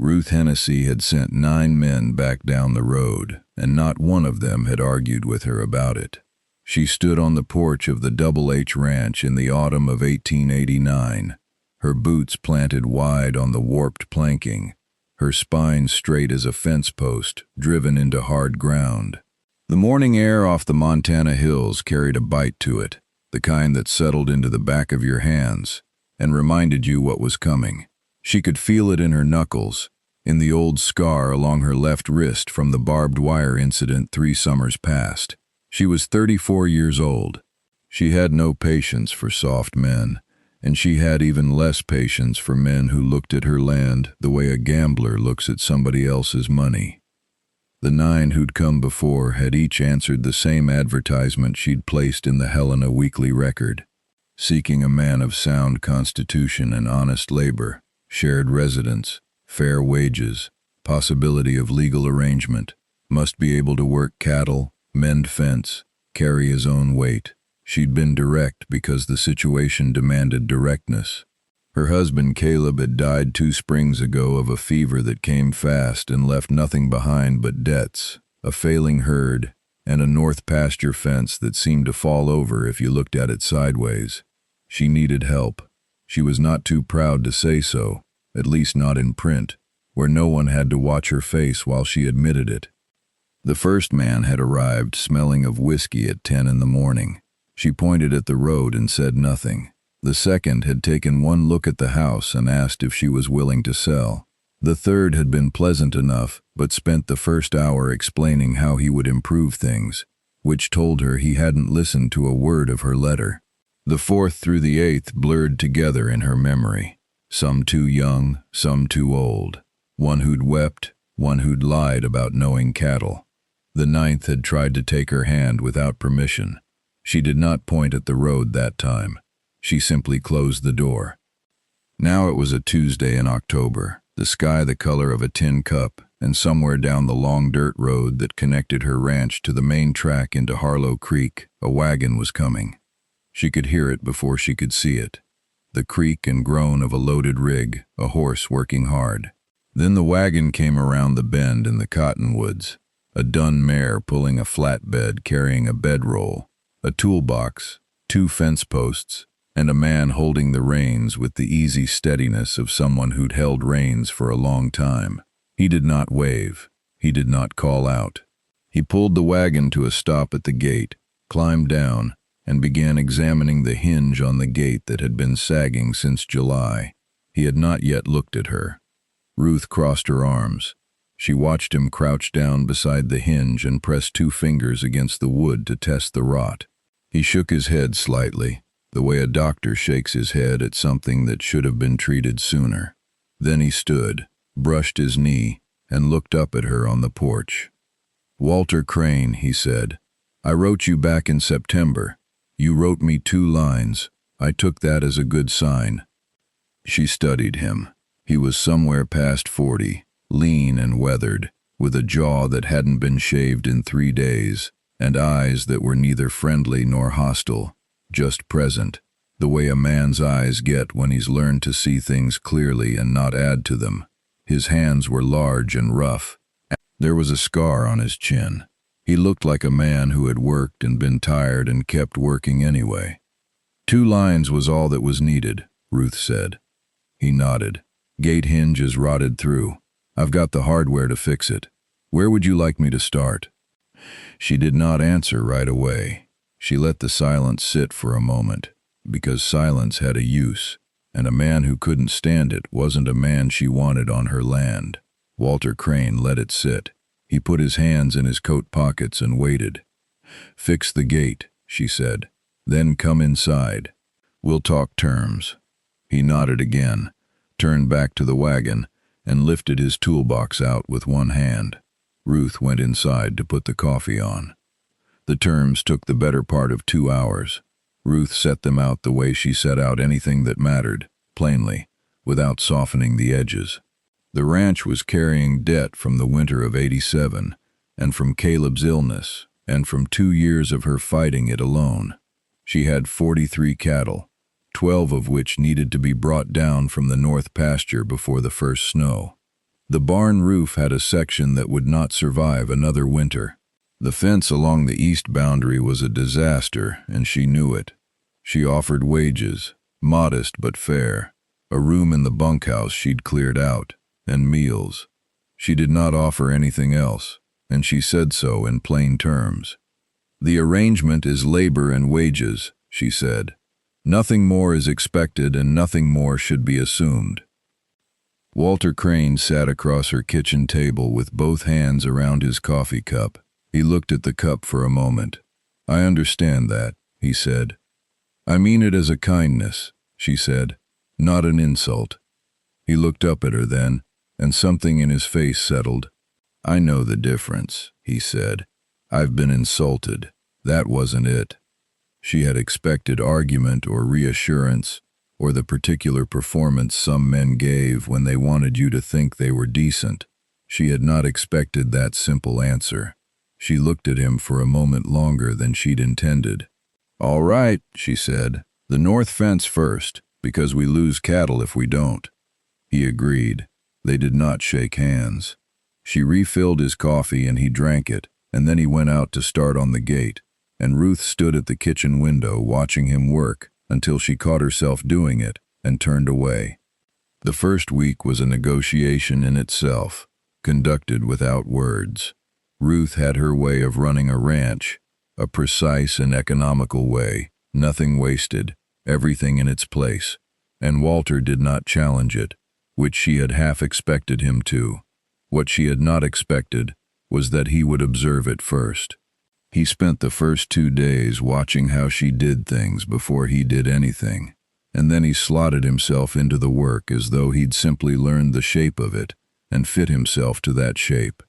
Ruth Hennessy had sent 9 men back down the road, and not one of them had argued with her about it. She stood on the porch of the Double H Ranch in the autumn of 1889, her boots planted wide on the warped planking, her spine straight as a fence post driven into hard ground. The morning air off the Montana hills carried a bite to it, the kind that settled into the back of your hands and reminded you what was coming. She could feel it in her knuckles, in the old scar along her left wrist from the barbed wire incident 3 summers past. She was 34 years old. She had no patience for soft men, and she had even less patience for men who looked at her land the way a gambler looks at somebody else's money. The 9 who'd come before had each answered the same advertisement she'd placed in the Helena Weekly Record, seeking a man of sound constitution and honest labor, shared residence, fair wages, possibility of legal arrangement, must be able to work cattle, mend fence, carry his own weight. She'd been direct because the situation demanded directness. Her husband Caleb had died 2 springs ago of a fever that came fast and left nothing behind but debts, a failing herd, and a north pasture fence that seemed to fall over if you looked at it sideways. She needed help. She was not too proud to say so, at least not in print, where no one had to watch her face while she admitted it. The first man had arrived smelling of whiskey at 10 in the morning. She pointed at the road and said nothing. The second had taken one look at the house and asked if she was willing to sell. The third had been pleasant enough, but spent the first hour explaining how he would improve things, which told her he hadn't listened to a word of her letter. The 4th through the 8th blurred together in her memory. Some too young, some too old. One who'd wept, one who'd lied about knowing cattle. The 9th had tried to take her hand without permission. She did not point at the road that time. She simply closed the door. Now it was a Tuesday in October, the sky the color of a tin cup, and somewhere down the long dirt road that connected her ranch to the main track into Harlow Creek, a wagon was coming. She could hear it before she could see it. The creak and groan of a loaded rig, a horse working hard. Then the wagon came around the bend in the cottonwoods, a dun mare pulling a flatbed carrying a bedroll, a toolbox, 2 fence posts, and a man holding the reins with the easy steadiness of someone who'd held reins for a long time. He did not wave. He did not call out. He pulled the wagon to a stop at the gate, climbed down, and began examining the hinge on the gate that had been sagging since July. He had not yet looked at her. Ruth crossed her arms. She watched him crouch down beside the hinge and press 2 fingers against the wood to test the rot. He shook his head slightly, the way a doctor shakes his head at something that should have been treated sooner. Then he stood, brushed his knee, and looked up at her on the porch. "Walter Crane," he said, "I wrote you back in September. You wrote me 2 lines. I took that as a good sign." She studied him. He was somewhere past 40, lean and weathered, with a jaw that hadn't been shaved in 3 days, and eyes that were neither friendly nor hostile, just present, the way a man's eyes get when he's learned to see things clearly and not add to them. His hands were large and rough. There was a scar on his chin. He looked like a man who had worked and been tired and kept working anyway. 2 lines was all that was needed, Ruth said. He nodded. "Gate hinge is rotted through. I've got the hardware to fix it. Where would you like me to start?" She did not answer right away. She let the silence sit for a moment, because silence had a use, and a man who couldn't stand it wasn't a man she wanted on her land. Walter Crane let it sit. He put his hands in his coat pockets and waited. "Fix the gate," she said. "Then come inside. We'll talk terms." He nodded again, turned back to the wagon, and lifted his toolbox out with one hand. Ruth went inside to put the coffee on. The terms took the better part of 2 hours. Ruth set them out the way she set out anything that mattered, plainly, without softening the edges. The ranch was carrying debt from the winter of '87, and from Caleb's illness, and from 2 years of her fighting it alone. She had 43 cattle, 12 of which needed to be brought down from the north pasture before the first snow. The barn roof had a section that would not survive another winter. The fence along the east boundary was a disaster, and she knew it. She offered wages, modest but fair, a room in the bunkhouse she'd cleared out, and meals. She did not offer anything else, and she said so in plain terms. "The arrangement is labor and wages," she said. "Nothing more is expected and nothing more should be assumed." Walter Crane sat across her kitchen table with both hands around his coffee cup. He looked at the cup for a moment. "I understand that," he said. "I mean it as a kindness," she said, "not an insult." He looked up at her then, and something in his face settled. "I know the difference," he said. "I've been insulted. That wasn't it." She had expected argument or reassurance, or the particular performance some men gave when they wanted you to think they were decent. She had not expected that simple answer. She looked at him for a moment longer than she'd intended. "All right," she said. "The north fence first, because we lose cattle if we don't." He agreed. They did not shake hands. She refilled his coffee and he drank it, and then he went out to start on the gate, and Ruth stood at the kitchen window watching him work until she caught herself doing it and turned away. The first week was a negotiation in itself, conducted without words. Ruth had her way of running a ranch, a precise and economical way, nothing wasted, everything in its place, and Walter did not challenge it, which she had half expected him to. What she had not expected was that he would observe it first. He spent the first 2 days watching how she did things before he did anything, and then he slotted himself into the work as though he'd simply learned the shape of it and fit himself to that shape.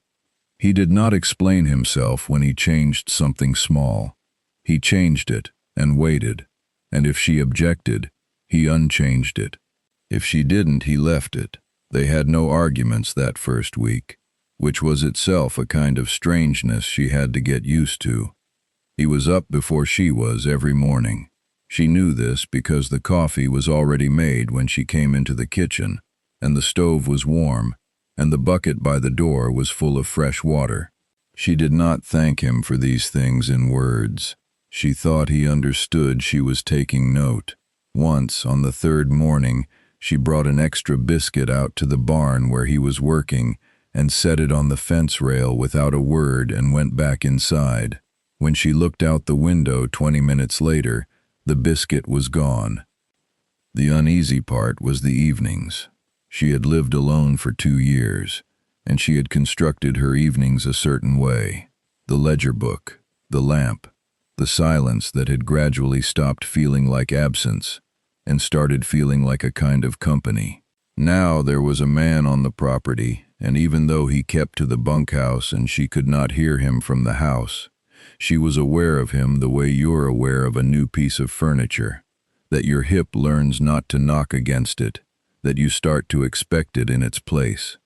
He did not explain himself when he changed something small. He changed it and waited, and if she objected, he unchanged it. If she didn't, he left it. They had no arguments that first week, which was itself a kind of strangeness she had to get used to. He was up before she was every morning. She knew this because the coffee was already made when she came into the kitchen, and the stove was warm, and the bucket by the door was full of fresh water. She did not thank him for these things in words. She thought he understood she was taking note. Once, on the third morning, she brought an extra biscuit out to the barn where he was working and set it on the fence rail without a word and went back inside. When she looked out the window 20 minutes later, the biscuit was gone. The uneasy part was the evenings. She had lived alone for 2 years, and she had constructed her evenings a certain way. The ledger book, the lamp, the silence that had gradually stopped feeling like absence and started feeling like a kind of company. Now there was a man on the property, and even though he kept to the bunkhouse and she could not hear him from the house, she was aware of him the way you're aware of a new piece of furniture, that your hip learns not to knock against it, that you start to expect it in its place.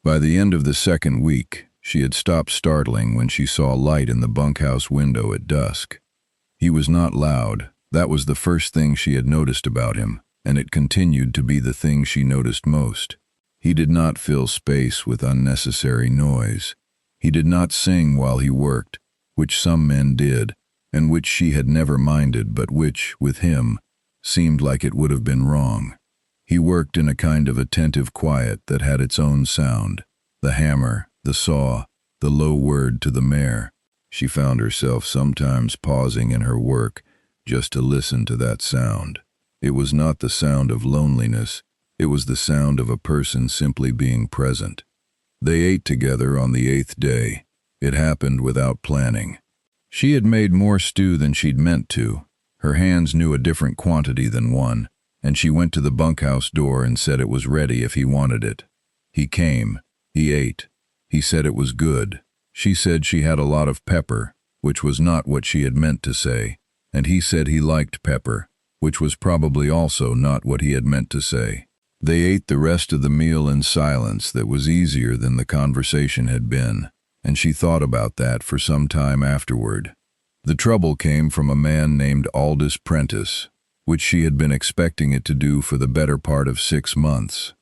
By the end of the second week, she had stopped startling when she saw light in the bunkhouse window at dusk. He was not loud. That was the first thing she had noticed about him, and it continued to be the thing she noticed most. He did not fill space with unnecessary noise. He did not sing while he worked, which some men did, and which she had never minded, but which, with him, seemed like it would have been wrong. He worked in a kind of attentive quiet that had its own sound, the hammer, the saw, the low word to the mare. She found herself sometimes pausing in her work just to listen to that sound. It was not the sound of loneliness, it was the sound of a person simply being present. They ate together on the 8th day. It happened without planning. She had made more stew than she'd meant to. Her hands knew a different quantity than one, and she went to the bunkhouse door and said it was ready if he wanted it. He came. He ate. He said it was good. She said she had a lot of pepper, which was not what she had meant to say, and he said he liked pepper, which was probably also not what he had meant to say. They ate the rest of the meal in silence that was easier than the conversation had been, and she thought about that for some time afterward. The trouble came from a man named Aldous Prentice, which she had been expecting it to do for the better part of 6 months.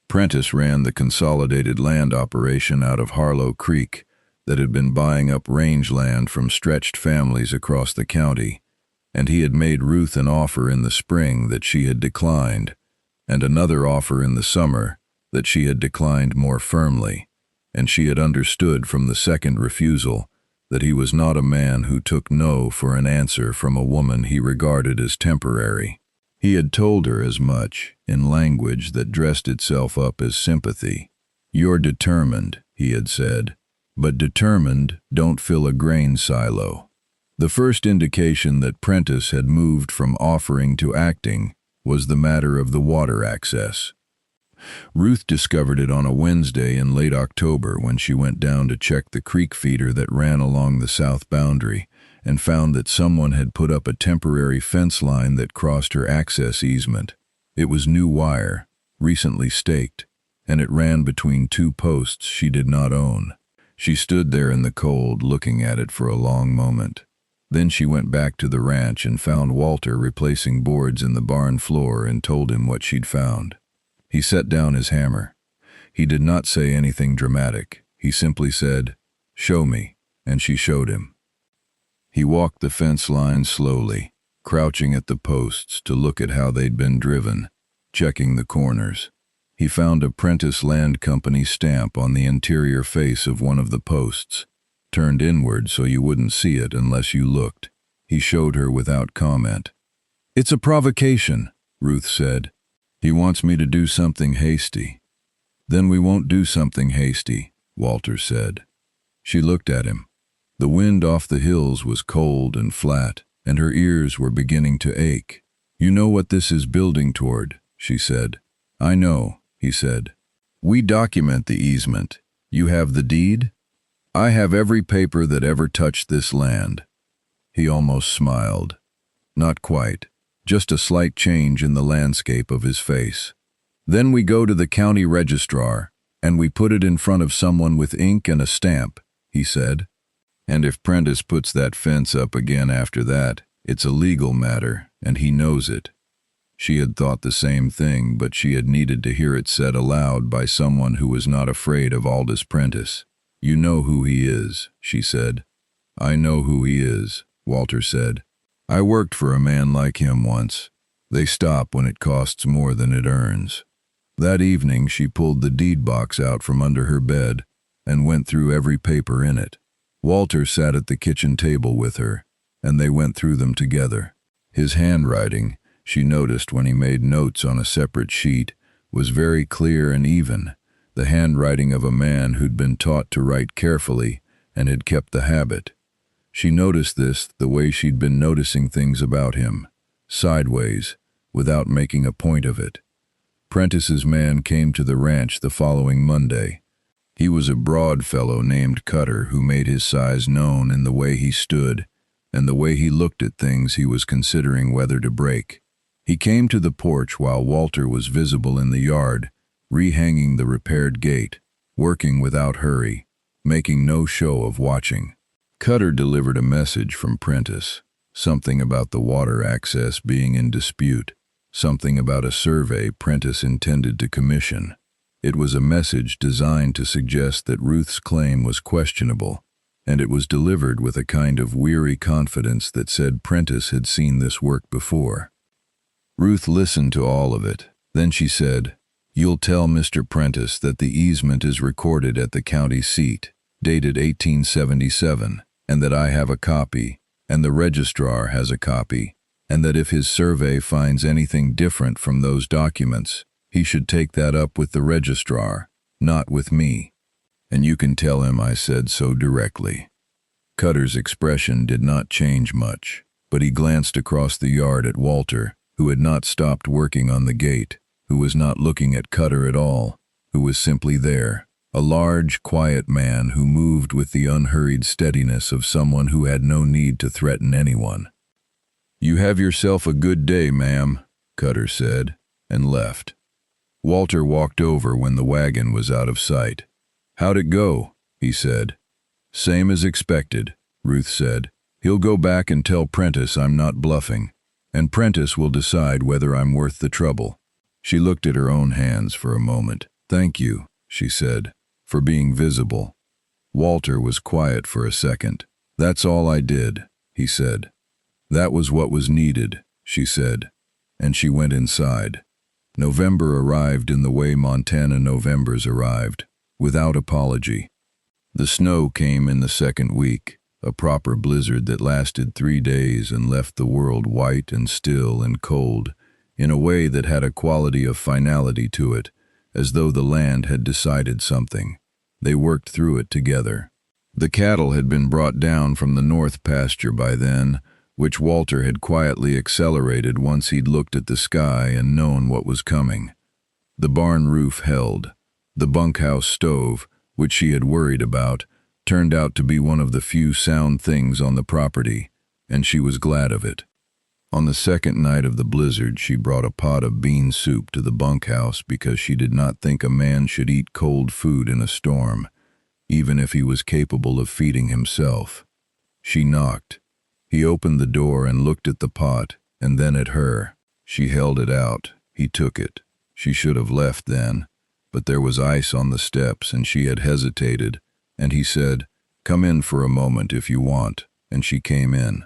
Prentice ran the consolidated land operation out of Harlow Creek that had been buying up rangeland from stretched families across the county, and he had made Ruth an offer in the spring that she had declined, and another offer in the summer that she had declined more firmly, and she had understood from the second refusal that he was not a man who took no for an answer from a woman he regarded as temporary. He had told her as much, in language that dressed itself up as sympathy. "You're determined," he had said, "but determined don't fill a grain silo." The first indication that Prentice had moved from offering to acting was the matter of the water access. Ruth discovered it on a Wednesday in late October when she went down to check the creek feeder that ran along the south boundary, and found that someone had put up a temporary fence line that crossed her access easement. It was new wire, recently staked, and it ran between two posts she did not own. She stood there in the cold looking at it for a long moment. Then she went back to the ranch and found Walter replacing boards in the barn floor and told him what she'd found. He set down his hammer. He did not say anything dramatic. He simply said, "Show me," and she showed him. He walked the fence line slowly, crouching at the posts to look at how they'd been driven, checking the corners. He found a Prentice Land Company stamp on the interior face of one of the posts, turned inward so you wouldn't see it unless you looked. He showed her without comment. "It's a provocation," Ruth said. "He wants me to do something hasty." "Then we won't do something hasty," Walter said. She looked at him. The wind off the hills was cold and flat, and her ears were beginning to ache. "You know what this is building toward," she said. "I know," he said. "We document the easement. You have the deed?" "I have every paper that ever touched this land." He almost smiled. Not quite, just a slight change in the landscape of his face. "Then we go to the county registrar, and we put it in front of someone with ink and a stamp," he said. "And if Prentice puts that fence up again after that, it's a legal matter, and he knows it." She had thought the same thing, but she had needed to hear it said aloud by someone who was not afraid of Aldous Prentice. "You know who he is," she said. "I know who he is," Walter said. "I worked for a man like him once. They stop when it costs more than it earns." That evening she pulled the deed box out from under her bed and went through every paper in it. Walter sat at the kitchen table with her, and they went through them together. His handwriting, she noticed when he made notes on a separate sheet, was very clear and even, the handwriting of a man who'd been taught to write carefully and had kept the habit. She noticed this the way she'd been noticing things about him, sideways, without making a point of it. Prentice's man came to the ranch the following Monday. He was a broad fellow named Cutter who made his size known in the way he stood and the way he looked at things he was considering whether to break. He came to the porch while Walter was visible in the yard, rehanging the repaired gate, working without hurry, making no show of watching. Cutter delivered a message from Prentice, something about the water access being in dispute, something about a survey Prentice intended to commission. It was a message designed to suggest that Ruth's claim was questionable, and it was delivered with a kind of weary confidence that said Prentice had seen this work before. Ruth listened to all of it. Then she said, "You'll tell Mr. Prentice that the easement is recorded at the county seat, dated 1877, and that I have a copy, and the registrar has a copy, and that if his survey finds anything different from those documents, he should take that up with the registrar, not with me. And you can tell him I said so directly." Cutter's expression did not change much, but he glanced across the yard at Walter, who had not stopped working on the gate, who was not looking at Cutter at all, who was simply there, a large, quiet man who moved with the unhurried steadiness of someone who had no need to threaten anyone. "You have yourself a good day, ma'am," Cutter said, and left. Walter walked over when the wagon was out of sight. "How'd it go?" he said. "Same as expected," Ruth said. "He'll go back and tell Prentice I'm not bluffing, and Prentice will decide whether I'm worth the trouble." She looked at her own hands for a moment. "Thank you," she said, "for being visible." Walter was quiet for a second. "That's all I did," he said. "That was what was needed," she said, and she went inside. November arrived in the way Montana Novembers arrived, without apology. The snow came in the second week, a proper blizzard that lasted 3 days and left the world white and still and cold, in a way that had a quality of finality to it, as though the land had decided something. They worked through it together. The cattle had been brought down from the north pasture by then, which Walter had quietly accelerated once he'd looked at the sky and known what was coming. The barn roof held. The bunkhouse stove, which she had worried about, turned out to be one of the few sound things on the property, and she was glad of it. On the second night of the blizzard, she brought a pot of bean soup to the bunkhouse because she did not think a man should eat cold food in a storm, even if he was capable of feeding himself. She knocked. He opened the door and looked at the pot, and then at her. She held it out. He took it. She should have left then, but there was ice on the steps and she had hesitated, and he said, "Come in for a moment if you want," and she came in.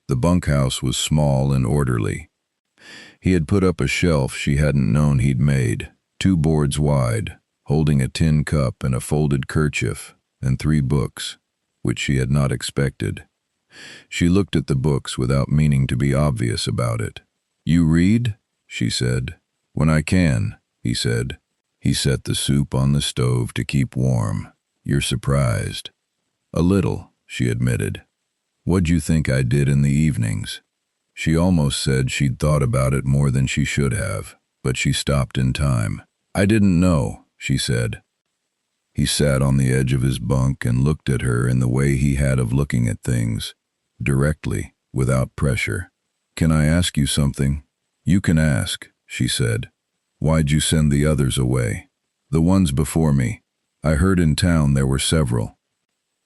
The bunkhouse was small and orderly. He had put up a shelf she hadn't known he'd made, 2 boards wide, holding a tin cup and a folded kerchief, and 3 books, which she had not expected. She looked at the books without meaning to be obvious about it. "You read?" she said. "When I can," he said. He set the soup on the stove to keep warm. "You're surprised." "A little," she admitted. "What'd you think I did in the evenings?" She almost said she'd thought about it more than she should have, but she stopped in time. "I didn't know," she said. He sat on the edge of his bunk and looked at her in the way he had of looking at things, directly, without pressure. "Can I ask you something?" "You can ask," she said. "Why'd you send the others away?" "The ones before me. I heard in town there were several."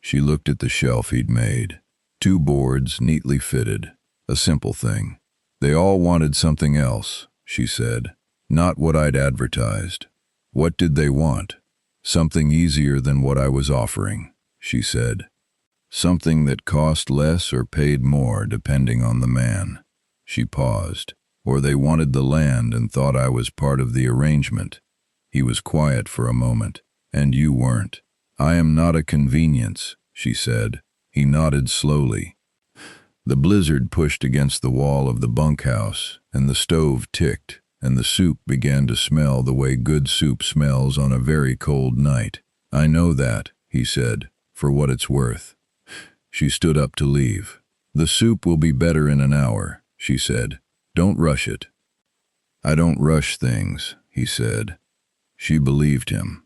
She looked at the shelf he'd made. 2 boards, neatly fitted. A simple thing. "They all wanted something else," she said. "Not what I'd advertised." "What did they want?" "Something easier than what I was offering," she said. "Something that cost less or paid more, depending on the man." She paused. "Or they wanted the land and thought I was part of the arrangement." He was quiet for a moment. "And you weren't." "I am not a convenience," she said. He nodded slowly. The blizzard pushed against the wall of the bunkhouse, and the stove ticked, and the soup began to smell the way good soup smells on a very cold night. "I know that," he said, "for what it's worth." She stood up to leave. "The soup will be better in an hour," she said. "Don't rush it." "I don't rush things," he said. She believed him.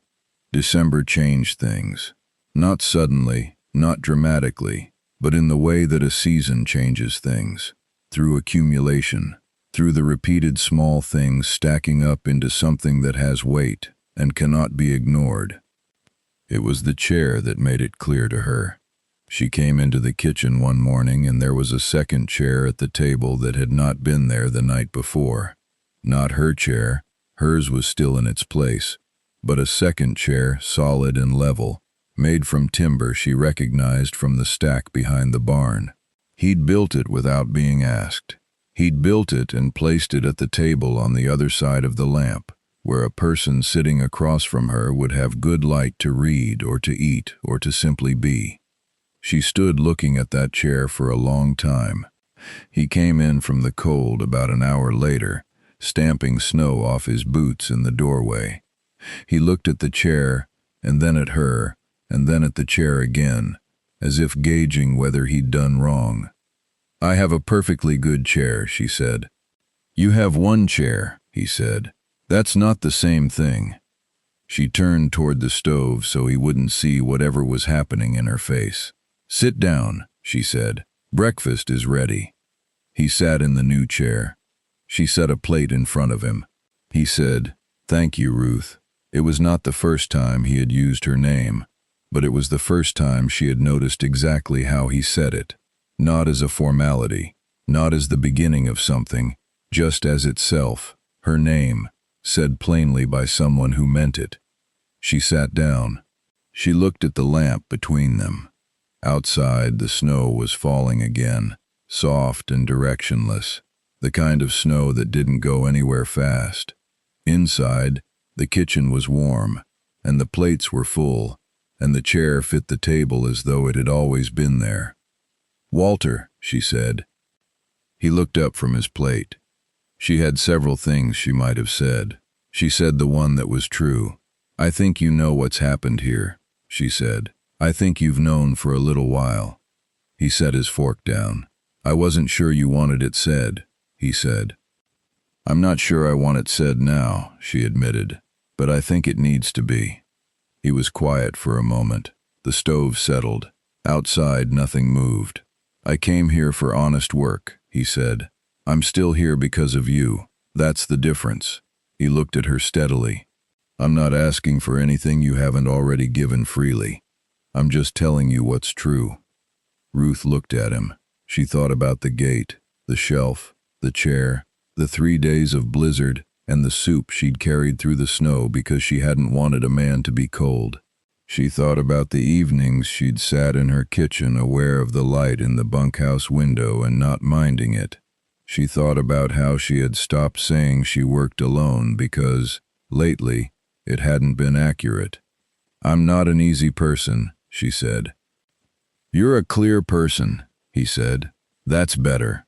December changed things. Not suddenly, not dramatically, but in the way that a season changes things, through accumulation, through the repeated small things stacking up into something that has weight and cannot be ignored. It was the chair that made it clear to her. She came into the kitchen one morning and there was a second chair at the table that had not been there the night before. Not her chair, hers was still in its place, but a second chair, solid and level, made from timber she recognized from the stack behind the barn. He'd built it without being asked. He'd built it and placed it at the table on the other side of the lamp, where a person sitting across from her would have good light to read or to eat or to simply be. She stood looking at that chair for a long time. He came in from the cold about an hour later, stamping snow off his boots in the doorway. He looked at the chair, and then at her, and then at the chair again, as if gauging whether he'd done wrong. "I have a perfectly good chair," she said. "You have one chair," he said. "That's not the same thing." She turned toward the stove so he wouldn't see whatever was happening in her face. "Sit down," she said. "Breakfast is ready." He sat in the new chair. She set a plate in front of him. He said, "Thank you, Ruth." It was not the first time he had used her name, but it was the first time she had noticed exactly how he said it. Not as a formality, not as the beginning of something, just as itself, her name, said plainly by someone who meant it. She sat down. She looked at the lamp between them. Outside, the snow was falling again, soft and directionless, the kind of snow that didn't go anywhere fast. Inside, the kitchen was warm, and the plates were full, and the chair fit the table as though it had always been there. "Walter," she said. He looked up from his plate. She had several things she might have said. She said the one that was true. "I think you know what's happened here," she said. "I think you've known for a little while." He set his fork down. "I wasn't sure you wanted it said," he said. "I'm not sure I want it said now," she admitted, "but I think it needs to be." He was quiet for a moment. The stove settled. Outside, nothing moved. "I came here for honest work," he said. "I'm still here because of you. That's the difference." He looked at her steadily. "I'm not asking for anything you haven't already given freely. I'm just telling you what's true." Ruth looked at him. She thought about the gate, the shelf, the chair, the 3 days of blizzard, and the soup she'd carried through the snow because she hadn't wanted a man to be cold. She thought about the evenings she'd sat in her kitchen aware of the light in the bunkhouse window and not minding it. She thought about how she had stopped saying she worked alone because, lately, it hadn't been accurate. "I'm not an easy person," she said. "You're a clear person," he said. "That's better."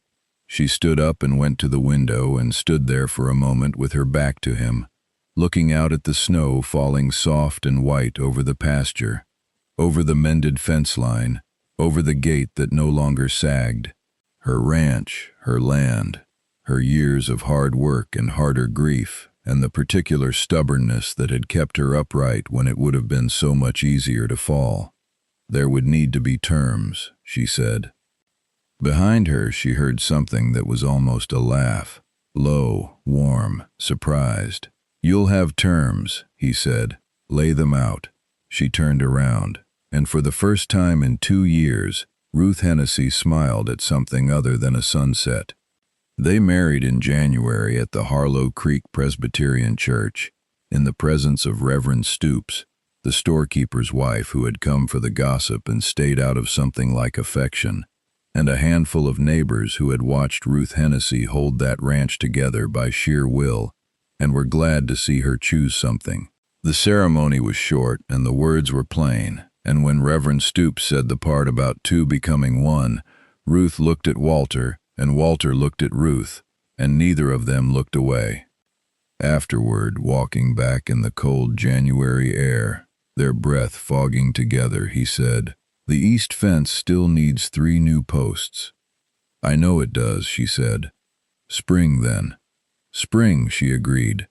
She stood up and went to the window and stood there for a moment with her back to him, looking out at the snow falling soft and white over the pasture, over the mended fence line, over the gate that no longer sagged. Her ranch, her land, her years of hard work and harder grief, and the particular stubbornness that had kept her upright when it would have been so much easier to fall. There would need to be terms, she said. Behind her she heard something that was almost a laugh, low, warm, surprised. "You'll have terms," he said. "Lay them out." She turned around, and for the first time in 2 years, Ruth Hennessy smiled at something other than a sunset. They married in January at the Harlow Creek Presbyterian Church, in the presence of Reverend Stoops, the storekeeper's wife who had come for the gossip and stayed out of something like affection, and a handful of neighbors who had watched Ruth Hennessy hold that ranch together by sheer will and were glad to see her choose something. The ceremony was short and the words were plain, and when Reverend Stoops said the part about two becoming one, Ruth looked at Walter and Walter looked at Ruth, and neither of them looked away. Afterward, walking back in the cold January air, their breath fogging together, he said, "The east fence still needs 3 new posts." "I know it does," she said. "Spring, then." "Spring," she agreed.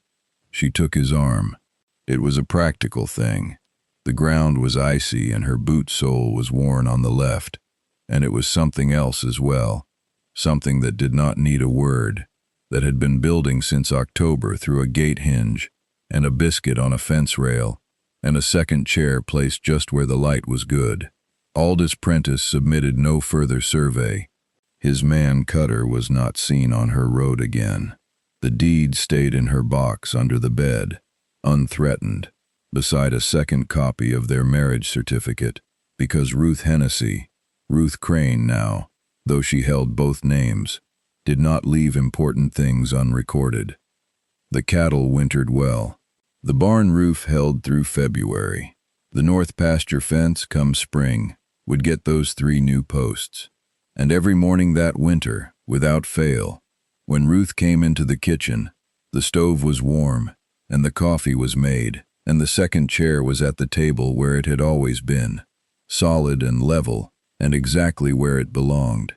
She took his arm. It was a practical thing. The ground was icy and her boot sole was worn on the left, and it was something else as well, something that did not need a word, that had been building since October through a gate hinge, and a biscuit on a fence rail, and a second chair placed just where the light was good. Aldous Prentice submitted no further survey. His man Cutter was not seen on her road again. The deed stayed in her box under the bed, unthreatened, beside a second copy of their marriage certificate, because Ruth Hennessy, Ruth Crane now, though she held both names, did not leave important things unrecorded. The cattle wintered well. The barn roof held through February. The north pasture fence, come spring, would get those 3 new posts. And every morning that winter, without fail, when Ruth came into the kitchen, the stove was warm, and the coffee was made, and the second chair was at the table where it had always been, solid and level, and exactly where it belonged.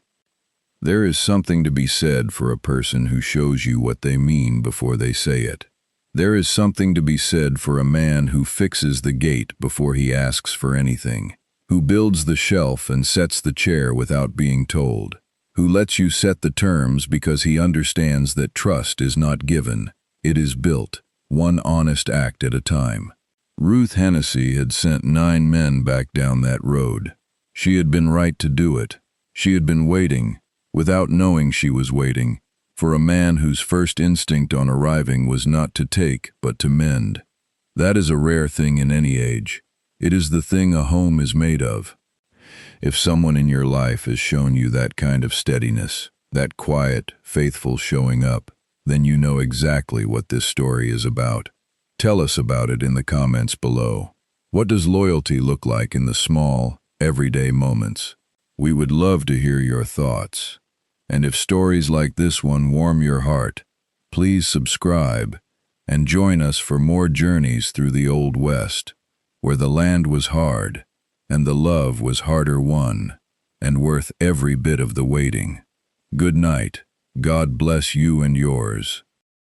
There is something to be said for a person who shows you what they mean before they say it. There is something to be said for a man who fixes the gate before he asks for anything, who builds the shelf and sets the chair without being told, who lets you set the terms because he understands that trust is not given, it is built, one honest act at a time. Ruth Hennessy had sent 9 men back down that road. She had been right to do it. She had been waiting, without knowing she was waiting, for a man whose first instinct on arriving was not to take but to mend. That is a rare thing in any age. It is the thing a home is made of. If someone in your life has shown you that kind of steadiness, that quiet, faithful showing up, then you know exactly what this story is about. Tell us about it in the comments below. What does loyalty look like in the small, everyday moments? We would love to hear your thoughts. And if stories like this one warm your heart, please subscribe and join us for more journeys through the Old West, where the land was hard, and the love was harder won, and worth every bit of the waiting. Good night. God bless you and yours.